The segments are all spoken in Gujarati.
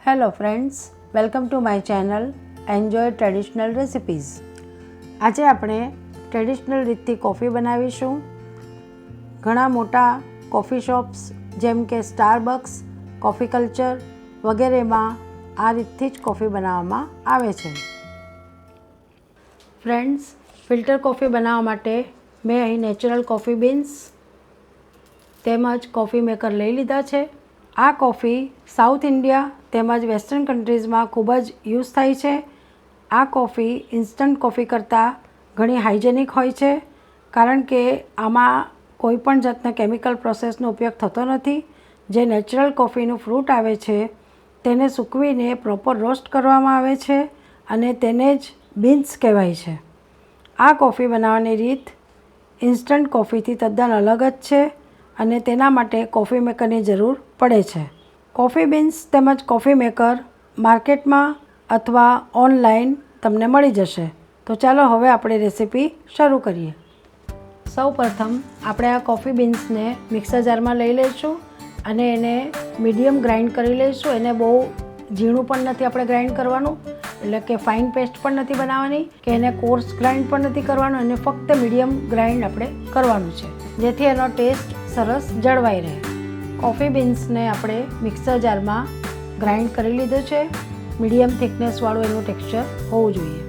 Hello friends, welcome to my channel enjoy traditional recipes. આજે આપણે ટ્રેડિશનલ રીતથી કોફી બનાવીશું. ઘણા મોટા કોફી શોપ્સ જેમ કે સ્ટારબક્સ, કોફી કલ્ચર વગેરેમાં આ રીતથી જ કોફી બનાવવામાં આવે છે. ફ્રેન્ડ્સ, ફિલ્ટર કોફી બનાવવા માટે મેં અહીં નેચરલ કોફી બીન્સ તેમજ કોફી મેકર લઈ લીધા છે. આ કોફી સાઉથ ઇન્ડિયા તેમજ વેસ્ટર્ન કન્ટ્રીઝમાં ખૂબ જ યુઝ થાય છે. આ કોફી ઇન્સ્ટન્ટ કોફી કરતાં ઘણી હાઇજેનિક હોય છે, કારણ કે આમાં કોઈ પણ જાતના કેમિકલ પ્રોસેસનો ઉપયોગ થતો નથી. જે નેચરલ કોફીનું ફ્રૂટ આવે છે તેને સૂકવીને પ્રોપર રોસ્ટ કરવામાં આવે છે અને તેને જ બીન્સ કહેવાય છે. આ કોફી બનાવવાની રીત ઇન્સ્ટન્ટ કોફીથી તદ્દન અલગ જ છે અને તેના માટે કોફી મેકરની જરૂર પડે છે. કોફી બીન્સ તેમજ કોફી મેકર માર્કેટમાં અથવા ઓનલાઈન તમને મળી જશે. તો ચાલો હવે આપણે રેસીપી શરૂ કરીએ. સૌપ્રથમ આપણે આ કોફી બીન્સને મિક્સર જારમાં લઈ લઈશું અને એને મીડિયમ ગ્રાઇન્ડ કરી લઈશું. એને બહુ ઝીણું પણ નથી આપણે ગ્રાઇન્ડ કરવાનું, એટલે કે ફાઇન પેસ્ટ પણ નથી બનાવવાની કે એને કોર્સ ગ્રાઇન્ડ પણ નથી કરવાનું. એને ફક્ત મીડિયમ ગ્રાઇન્ડ આપણે કરવાનું છે, જેથી એનો ટેસ્ટ સરસ જળવાઈ રહે. કોફી બીન્સને આપણે મિક્સર જારમાં ગ્રાઇન્ડ કરી લીધો છે. મીડિયમ થિકનેસવાળું એનું ટેક્સચર હોવું જોઈએ.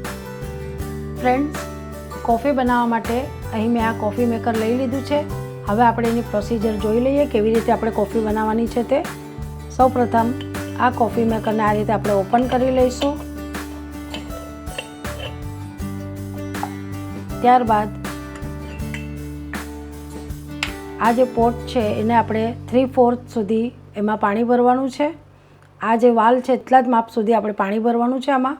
ફ્રેન્ડ્સ, કોફી બનાવવા માટે અહીં મેં આ કોફી મેકર લઈ લીધું છે. હવે આપણે એની પ્રોસિજર જોઈ લઈએ, કેવી રીતે આપણે કોફી બનાવવાની છે તે. સૌપ્રથમ આ કોફી મેકરને આ રીતે આપણે ઓપન કરી લઈશું. ત્યારબાદ આ જે પોટ છે એને આપણે 3/4 સુધી એમાં પાણી ભરવાનું છે. આ જે વાલ છે એટલા જ માપ સુધી આપણે પાણી ભરવાનું છે. આમાં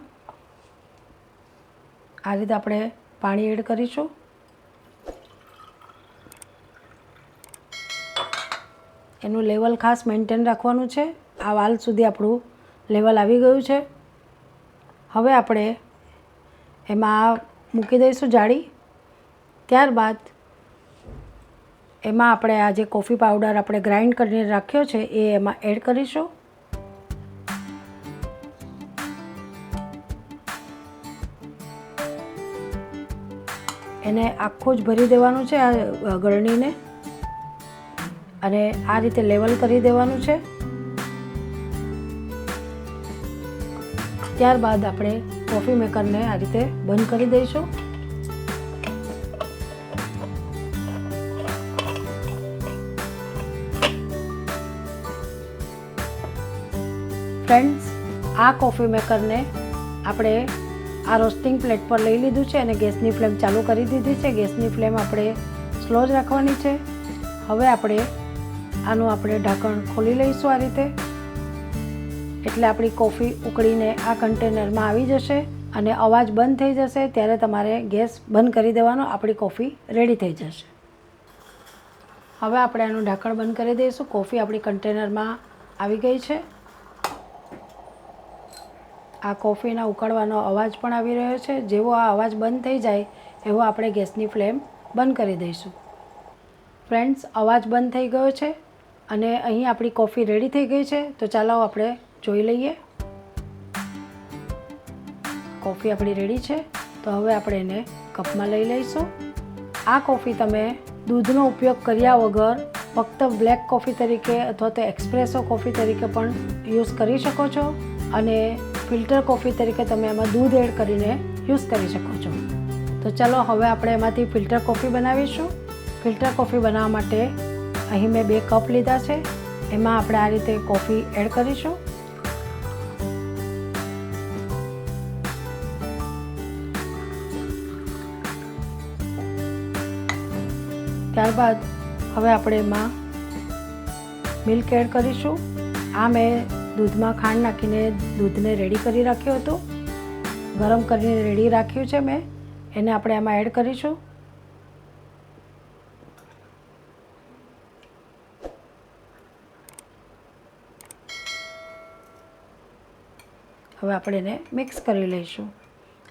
આ રીતે આપણે પાણી એડ કરીશું. એનું લેવલ ખાસ મેન્ટેન રાખવાનું છે. આ વાલ સુધી આપણું લેવલ આવી ગયું છે. હવે આપણે એમાં મૂકી દઈશું જાળી. ત્યારબાદ એમાં આપણે આ જે કોફી પાવડર આપણે ગ્રાઇન્ડ કરીને રાખ્યો છે એ એમાં એડ કરીશું. એને આખું જ ભરી દેવાનું છે આ ગળણીને, અને આ રીતે લેવલ કરી દેવાનું છે. ત્યારબાદ આપણે કોફી મેકરને આ રીતે બંધ કરી દઈશું. ફ્રેન્ડ્સ, આ કોફી મેકરને આપણે આ રોસ્ટિંગ પ્લેટ પર લઈ લીધું છે અને ગેસની ફ્લેમ ચાલુ કરી દીધી છે. ગેસની ફ્લેમ આપણે સ્લો જ રાખવાની છે. હવે આપણે આનું ઢાંકણ ખોલી લઈશું આ રીતે. એટલે આપણી કોફી ઉકળીને આ કન્ટેનરમાં આવી જશે અને અવાજ બંધ થઈ જશે ત્યારે તમારે ગેસ બંધ કરી દેવાનો. આપણી કોફી રેડી થઈ જશે. હવે આપણે આનું ઢાંકણ બંધ કરી દઈશું. કોફી આપણી કન્ટેનરમાં આવી ગઈ છે. આ કોફીના ઉકળવાનો અવાજ પણ આવી રહ્યો છે. જેવો આ અવાજ બંધ થઈ જાય એવો આપણે ગેસની ફ્લેમ બંધ કરી દઈશું. ફ્રેન્ડ્સ, અવાજ બંધ થઈ ગયો છે અને અહીં આપણી કોફી રેડી થઈ ગઈ છે. તો ચાલો આપણે જોઈ લઈએ. કોફી આપણી રેડી છે. તો હવે આપણે એને કપમાં લઈ લઈશું. આ કોફી તમે દૂધનો ઉપયોગ કર્યા વગર ફક્ત બ્લેક કોફી તરીકે અથવા તો એક્સપ્રેસો કોફી તરીકે પણ યુઝ કરી શકો છો, અને ફિલ્ટર કોફી તરીકે તમે એમાં દૂધ એડ કરીને યુઝ કરી શકો છો. તો ચાલો હવે આપણે એમાંથી ફિલ્ટર કોફી બનાવીશું. ફિલ્ટર કોફી બનાવવા માટે અહીં મેં 2 કપ લીધા છે. એમાં આપણે આ રીતે કોફી એડ કરીશું. ત્યારબાદ હવે આપણે એમાં મિલ્ક એડ કરીશું. આ મેં દૂધમાં ખાંડ નાખીને દૂધને રેડી કરી રાખ્યું હતું. ગરમ કરીને રેડી રાખ્યું છે મેં. એને આપણે આમાં એડ કરીશું. હવે આપણે એને મિક્સ કરી લઈશું.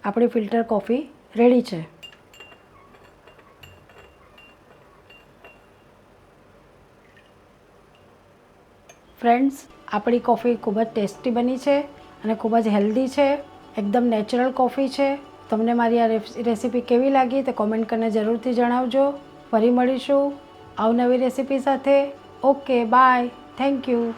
આપણી ફિલ્ટર કોફી રેડી છે. ફ્રેન્ડ્સ, આપણી કોફી ખૂબ જ ટેસ્ટી બની છે અને ખૂબ જ હેલ્ધી છે. એકદમ નેચરલ કોફી છે. તમને મારી આ રેસીપી કેવી લાગી તે કોમેન્ટ કરીને જરૂરથી જણાવજો. ફરી મળીશું અવનવી રેસીપી સાથે. Okay, bye. Thank you.